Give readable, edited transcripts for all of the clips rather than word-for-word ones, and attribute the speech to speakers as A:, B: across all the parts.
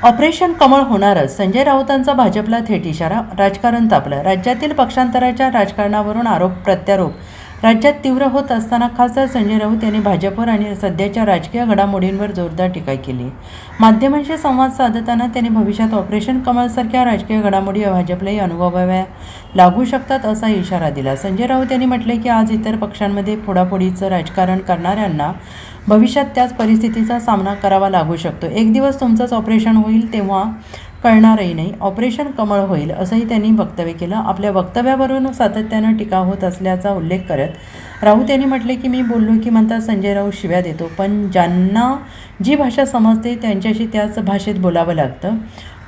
A: Operation कमळ होणारच, संजय राऊतांचा भाजपला थेट इशारा. राजकारण तापलं. राज्यातील पक्षांतराच्या राजकारणावरून आरोप प्रत्यारोप राज्यात तीव्र होत असताना खासदार संजय राऊत यांनी भाजपवर आणि सध्याच्या राजकीय घडामोडींवर जोरदार टीका केली. माध्यमांशी संवाद साधताना त्यांनी भविष्यात ऑपरेशन कमळसारख्या राजकीय घडामोडी भाजपलाही अनुभवाव्या लागू शकतात असा इशारा दिला. संजय राऊत यांनी म्हटले की आज इतर पक्षांमध्ये फोडाफोडीचं राजकारण करणाऱ्यांना भविष्यात त्याच परिस्थितीचा सामना करावा लागू शकतो. एक दिवस तुमचंच ऑपरेशन होईल तेव्हा कळणारही नाही, ऑपरेशन कमळ होईल असंही त्यांनी वक्तव्य केलं. आपल्या वक्तव्यावरून सातत्यानं टीका होत असल्याचा उल्लेख करत राऊत यांनी म्हटले की मी बोललो की म्हणतात संजय राऊत शिव्या देतो, पण ज्यांना जी भाषा समजते त्यांच्याशी त्याच भाषेत बोलावं लागतं.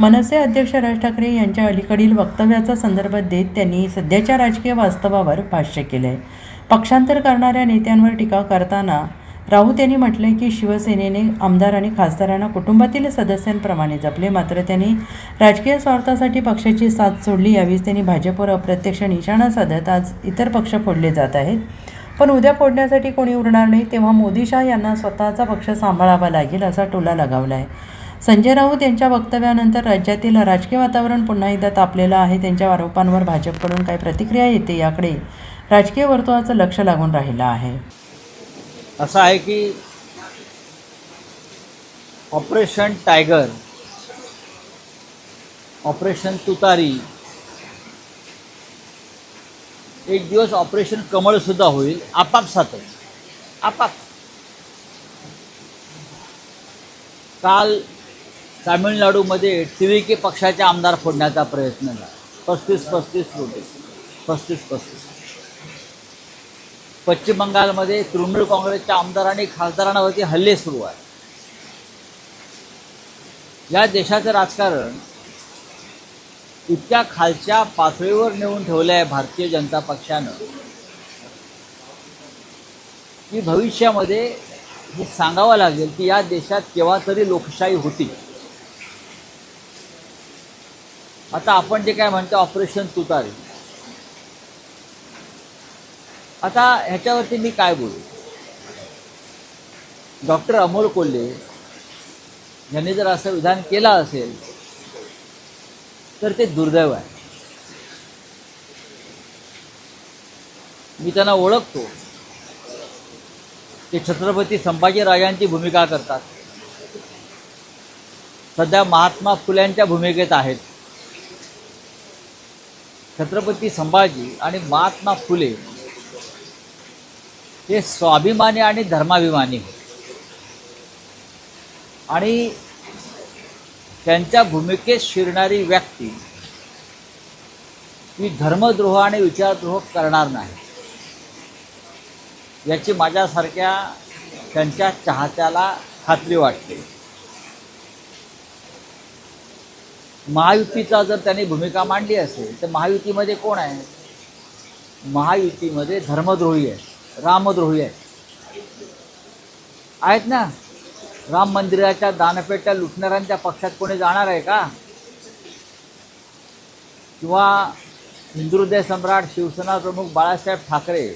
A: मनसे अध्यक्ष राज ठाकरे यांच्या अलीकडील वक्तव्याचा संदर्भ देत त्यांनी सध्याच्या राजकीय वास्तवावर भाष्य केलं आहे. पक्षांतर करणाऱ्या नेत्यांवर टीका करताना राऊत यांनी म्हटले की शिवसेनेने आमदार आणि खासदारांना कुटुंबातील सदस्यांप्रमाणे जपले, मात्र त्यांनी राजकीय स्वार्थासाठी पक्षाची साथ सोडली. यावेळी त्यांनी भाजपवर अप्रत्यक्ष निशाणा साधत आज इतर पक्ष फोडले जात आहेत, पण उद्या फोडण्यासाठी कोणी उरणार नाही, तेव्हा मोदी शाह यांना स्वतःचा पक्ष सांभाळावा लागेल असा टोला लगावला आहे. संजय राऊत यांच्या वक्तव्यानंतर राज्यातील राजकीय वातावरण पुन्हा एकदा तापलेलं आहे. त्यांच्या आरोपांवर भाजपकडून काय प्रतिक्रिया येते याकडे राजकीय वर्तुळाचं लक्ष लागून राहिलं आहे.
B: असं आहे की ऑपरेशन टायगर, ऑपरेशन तुतारी, एक दिवस ऑपरेशन कमळ सुद्धा होईल आपापसातच. काल तामिळनाडूमध्ये TVK पक्षाचे आमदार फोडण्याचा प्रयत्न झाला. 35 होते. 35. पश्चिम बंगालमध्ये तृणमूल काँग्रेसच्या आमदारांनी खासदारांवरती हल्ले सुरू आहेत. या देशाचं राजकारण इतक्या खालच्या पातळीवर नेऊन ठेवलं आहे भारतीय जनता पक्षानं की भविष्यामध्ये हे सांगावं लागेल की या देशात केव्हा तरी लोकशाही होती. आता आपण जे काय म्हणतो ऑपरेशन तुतारी, आता ह्याच्यावरती मी काय बोलू. डॉक्टर अमोल कोल्हे यांनी जर असं विधान केलं असेल तर ते दुर्दैव आहे. मी त्यांना ओळखतो. ते छत्रपती संभाजीराजांची भूमिका करतात. सध्या महात्मा फुल्यांच्या भूमिकेत आहेत. छत्रपती संभाजी आणि महात्मा फुले हे स्वाभिमानी आणि धर्माभिमानी आणि त्यांच्या भूमिकेत शिरणारी व्यक्ती ही धर्मद्रोह आणि विचारद्रोह करणार नाही याची माझ्यासारख्या त्यांच्या चाहत्याला खात्री वाटते. महायुतीचा जर त्यांनी भूमिका मांडली असेल तर महायुतीमध्ये कोण आहे? महायुतीमध्ये धर्मद्रोही आहे, रामद्रोही आहेत ना. राम मंदिराच्या दानपेट्या लुटणाऱ्यांच्या पक्षात कोणी जाणार आहे का? किंवा हिंदुहृदय सम्राट शिवसेना प्रमुख बाळासाहेब ठाकरे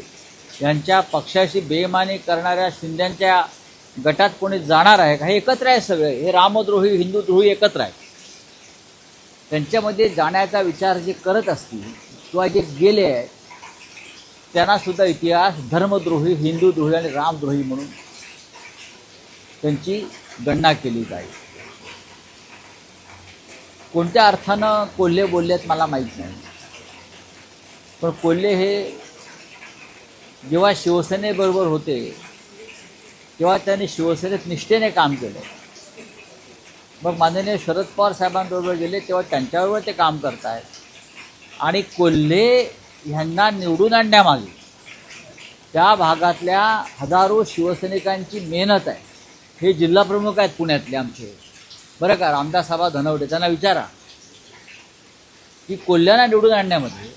B: यांच्या पक्षाशी बेईमानी करणाऱ्या शिंद्यांच्या गटात कोणी जाणार आहे का? हे एकत्र आहे सगळे. हे रामद्रोही हिंदुद्रोही एकत्र आहे. त्यांच्यामध्ये जाण्याचा विचार जे करत असतील किंवा जे गेले आहेत त्यांना सुद्धा इतिहास धर्मद्रोही, हिंदुद्रोही आणि रामद्रोही म्हणून त्यांची गणना केली जाईल. कोणत्या अर्थानं कोल्हे बोललेत मला माहीत नाही, पण कोल्हे हे जेव्हा शिवसेनेबरोबर होते तेव्हा त्यांनी शिवसेनेत निष्ठेने काम केलं. मग माननीय शरद पवार साहेबांबरोबर गेले तेव्हा त्यांच्याबरोबर ते काम करत आहेत. आणि कोल्हे ह्यांना निवडून आणण्यामागे त्या भागातल्या हजारो शिवसैनिकांची मेहनत आहे. हे जिल्हाप्रमुख आहेत पुण्यातले आमचे, बरं का, रामदासआबा धनवडे. त्यांना विचारा की कोल्ह्यांना निवडून आणण्यामध्ये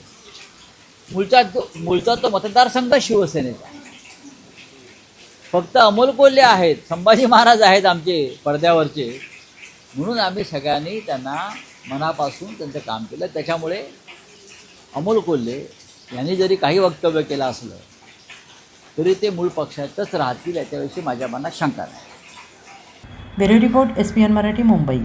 B: मूळचा तो मतदारसंघ शिवसेनेचा, फक्त अमोल कोल्हे आहेत, संभाजी महाराज आहेत आमचे पडद्यावरचे, म्हणून आम्ही सगळ्यांनी त्यांना मनापासून त्यांचं काम केलं. त्याच्यामुळे अमोल कोल्हे यांनी जरी काही वक्तव्य केलं असलं तरी ते मूळ पक्षातच राहतील याच्याविषयी माझ्या मनात शंका नाही.
A: Bureau report, SPN Marathi, Mumbai.